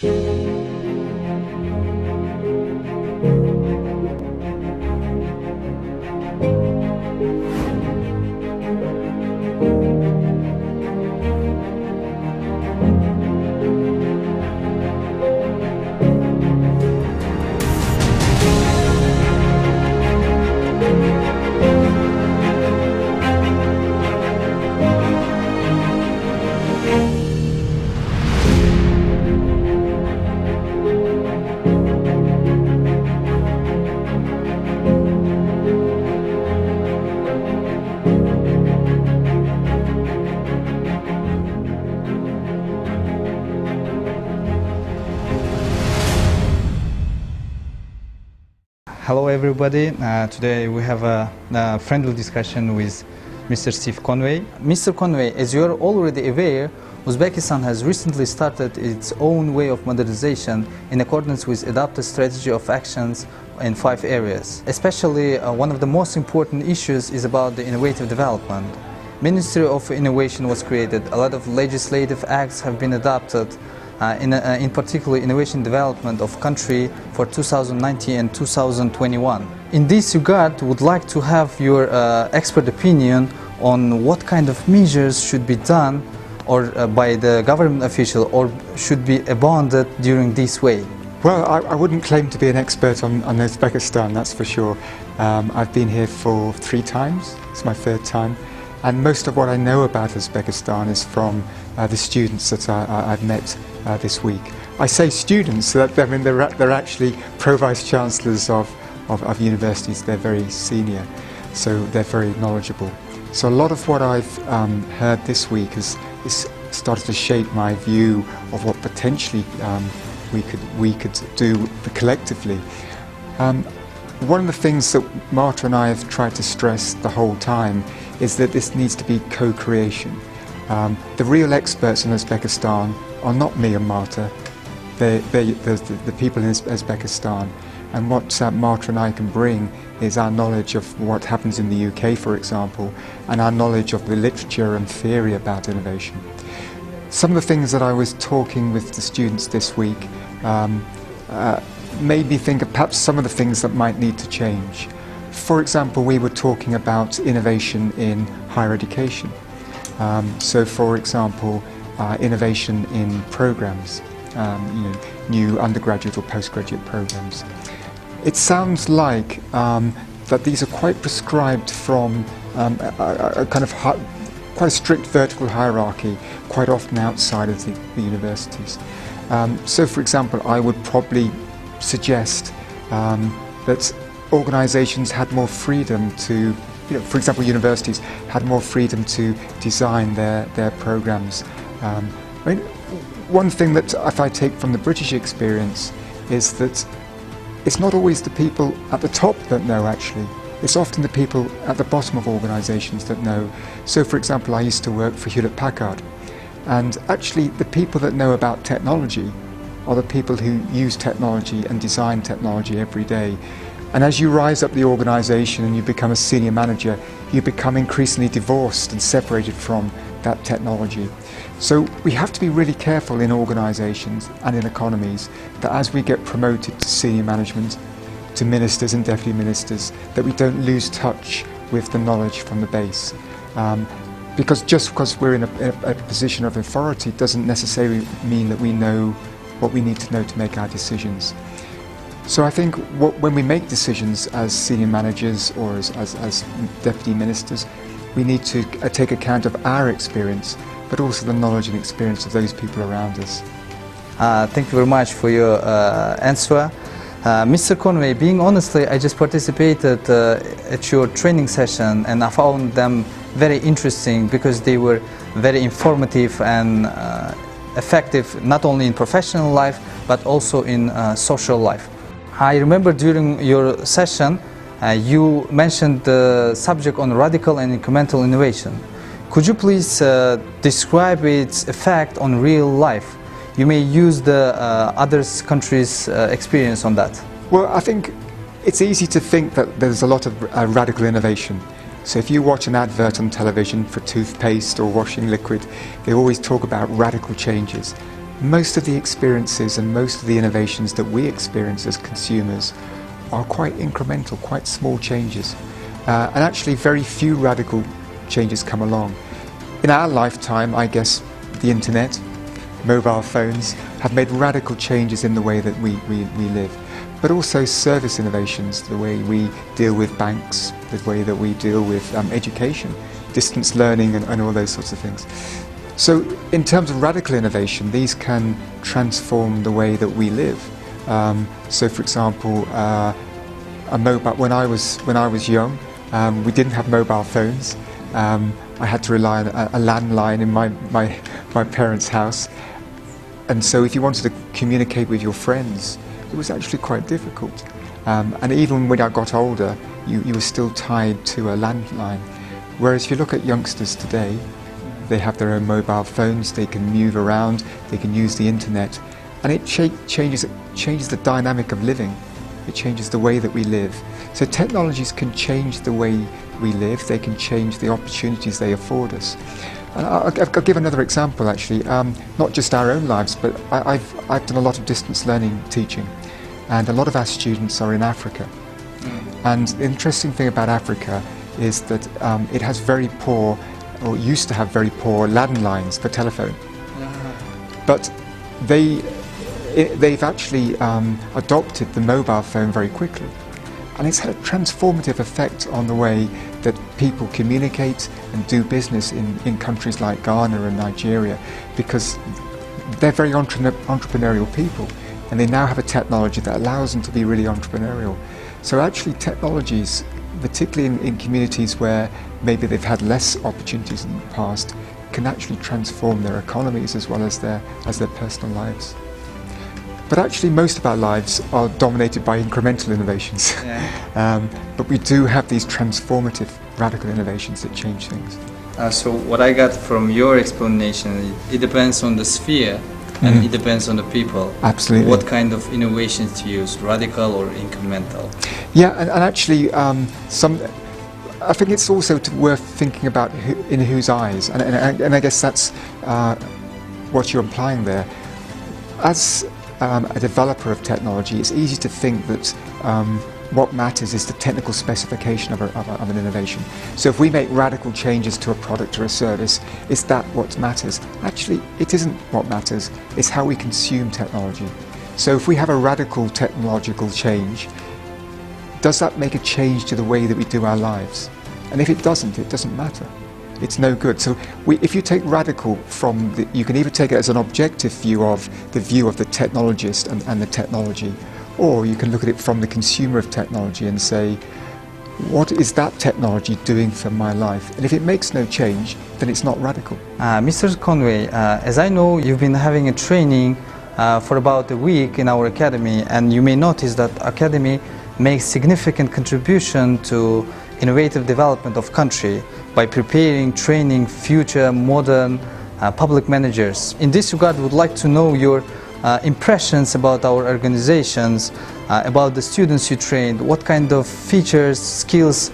Hello everybody, today we have a friendly discussion with Mr. Steve Conway. Mr. Conway, as you are already aware, Uzbekistan has recently started its own way of modernization in accordance with adopted strategy of actions in 5 areas. Especially one of the most important issues is about the innovative development. Ministry of Innovation was created, a lot of legislative acts have been adopted, in particular innovation development of country for 2019 and 2021. In this regard, would like to have your expert opinion on what kind of measures should be done or by the government official or should be abandoned during this way. Well, I wouldn't claim to be an expert on Uzbekistan, that's for sure. I've been here for 3 times, it's my 3rd time. And most of what I know about Uzbekistan is from the students that I've met this week. I say students, I mean they're actually pro-vice chancellors of universities. They're very senior, so they're very knowledgeable. So a lot of what I've heard this week is started to shape my view of what potentially we could do collectively. One of the things that Marta and I have tried to stress the whole time is that this needs to be co-creation. The real experts in Uzbekistan are not me and Marta, they're the people in Uzbekistan. And what Marta and I can bring is our knowledge of what happens in the UK, for example, and our knowledge of the literature and theory about innovation. Some of the things that I was talking with the students this week made me think of perhaps some of the things that might need to change. For example, we were talking about innovation in higher education. So for example, innovation in programs, new undergraduate or postgraduate programs. It sounds like that these are quite prescribed from a kind of quite a strict vertical hierarchy, quite often outside of the universities. So for example, I would probably suggest that organisations had more freedom to, for example, universities had more freedom to design their programmes. I mean, one thing that if I take from the British experience is that it's not always the people at the top that know actually. It's often the people at the bottom of organisations that know. So for example, I used to work for Hewlett-Packard, and actually the people that know about technology are the people who use technology and design technology every day. And as you rise up the organisation and you become a senior manager, you become increasingly divorced and separated from that technology. So we have to be really careful in organisations and in economies that as we get promoted to senior management, to ministers and deputy ministers, that we don't lose touch with the knowledge from the base. Because just because we're in a position of authority doesn't necessarily mean that we know what we need to know to make our decisions. So I think when we make decisions as senior managers or as deputy ministers, we need to take account of our experience, but also the knowledge and experience of those people around us. Thank you very much for your answer. Mr. Conway, being honestly, I just participated at your training session and I found them very interesting because they were very informative and effective not only in professional life but also in social life. I remember during your session you mentioned the subject on radical and incremental innovation. Could you please describe its effect on real life? You may use the other countries' experience on that. Well, I think it's easy to think that there's a lot of radical innovation. So if you watch an advert on television for toothpaste or washing liquid, they always talk about radical changes. most of the experiences and most of the innovations that we experience as consumers are quite incremental, quite small changes. And actually very few radical changes come along. In our lifetime, I guess the internet, mobile phones have made radical changes in the way that we live. But also service innovations, the way we deal with banks, the way that we deal with education, distance learning and all those sorts of things. So in terms of radical innovation, these can transform the way that we live. So for example, when I was young, we didn't have mobile phones. I had to rely on a landline in my parents' house. And so if you wanted to communicate with your friends, it was actually quite difficult. And even when I got older, you were still tied to a landline. Whereas if you look at youngsters today, they have their own mobile phones, they can move around, they can use the internet, and it changes the dynamic of living. It changes the way that we live. So technologies can change the way we live, they can change the opportunities they afford us. And I'll give another example actually, not just our own lives, but I've done a lot of distance learning teaching, and a lot of our students are in Africa. And the interesting thing about Africa is that it has very poor, or used to have very poor landlines for telephone. But they've actually adopted the mobile phone very quickly. And it's had a transformative effect on the way that people communicate and do business in countries like Ghana and Nigeria, because they're very entrepreneurial people, and they now have a technology that allows them to be really entrepreneurial. So actually technologies, particularly in communities where maybe they've had less opportunities in the past, can actually transform their economies as well as their personal lives. But actually most of our lives are dominated by incremental innovations. But we do have these transformative, radical innovations that change things. So what I got from your explanation, it depends on the sphere and it depends on the people. Absolutely. What kind of innovations to use, radical or incremental? Yeah, and actually I think it's also worth thinking about in whose eyes, and I guess that's what you're implying there. As a developer of technology, it's easy to think that what matters is the technical specification of an innovation. So if we make radical changes to a product or a service, is that what matters? Actually, it isn't what matters, it's how we consume technology. So if we have a radical technological change, does that make a change to the way that we do our lives? And if it doesn't matter. It's no good. So if you take radical from you can either take it as an objective view of the technologist and the technology, or you can look at it from the consumer of technology and say, what is that technology doing for my life? And if it makes no change, then it's not radical. Mr. Conway, as I know, you've been having a training for about a week in our academy, and you may notice that academy makes significant contribution to innovative development of country by preparing, training future modern public managers. In this regard, we would like to know your impressions about our organizations, about the students you trained, what kind of features, skills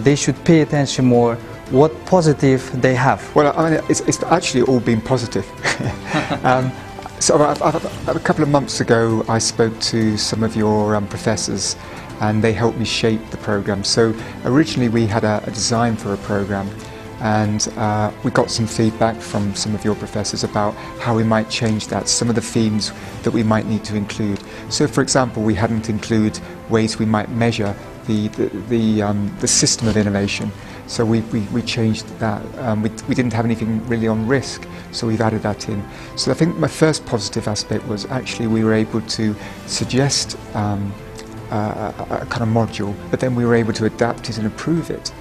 they should pay attention more, what positive they have. Well, I mean, it's actually all been positive. So a couple of months ago, I spoke to some of your professors, and they helped me shape the program. So originally we had a design for a program, and we got some feedback from some of your professors about how we might change that, some of the themes that we might need to include. So for example, we hadn't included ways we might measure the system of innovation. So we changed that. We didn't have anything really on risk, so we've added that in. So I think my first positive aspect was actually we were able to suggest a kind of module, but then we were able to adapt it and improve it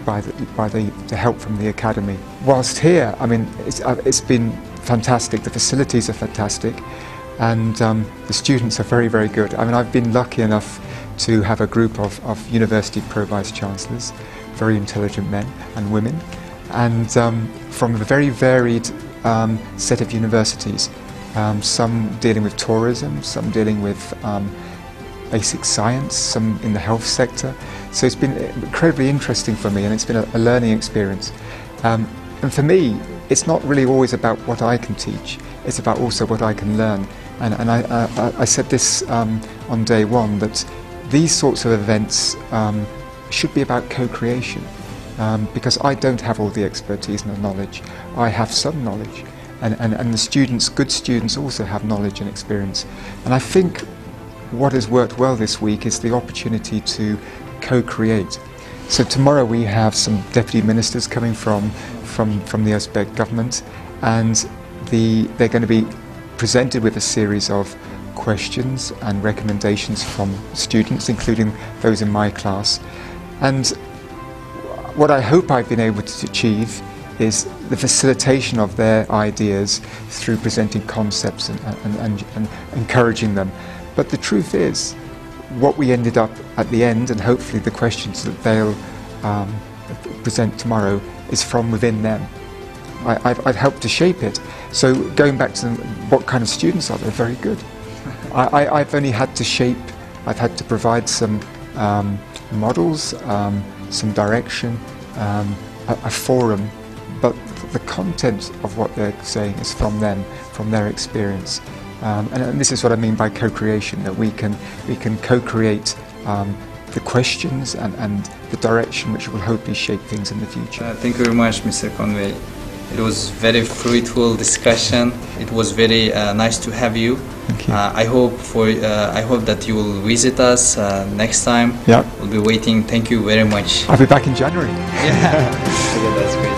by the help from the academy. Whilst here, I mean, it's been fantastic. The facilities are fantastic, and the students are very, very good. I mean, I've been lucky enough to have a group of university pro-vice chancellors, very intelligent men and women, and from a very varied set of universities, some dealing with tourism, some dealing with basic science, some in the health sector. So it's been incredibly interesting for me, and it's been a learning experience. And for me, it's not really always about what I can teach. it's about also what I can learn. And I said this on day one, that these sorts of events should be about co-creation, because I don't have all the expertise and the knowledge. I have some knowledge, and the students, good students, also have knowledge and experience. And I think what has worked well this week is the opportunity to co-create. So tomorrow we have some deputy ministers coming from the Uzbek government, and they're going to be presented with a series of questions and recommendations from students, including those in my class. And what I hope I've been able to achieve is the facilitation of their ideas through presenting concepts and encouraging them. But the truth is, what we ended up at the end, and hopefully the questions that they'll present tomorrow, is from within them. I've helped to shape it. So going back to them, what kind of students are they? Very good. I've only had to shape, I've had to provide some models, some direction, a forum, but the content of what they're saying is from them, from their experience. And this is what I mean by co-creation, that we can co-create the questions and the direction which will hopefully shape things in the future. Thank you very much, Mr. Conway. It was very fruitful discussion. It was very nice to have you. Thank you. I hope that you will visit us next time. Yeah. We'll be waiting. Thank you very much. I'll be back in January. Yeah. Yeah, that's great.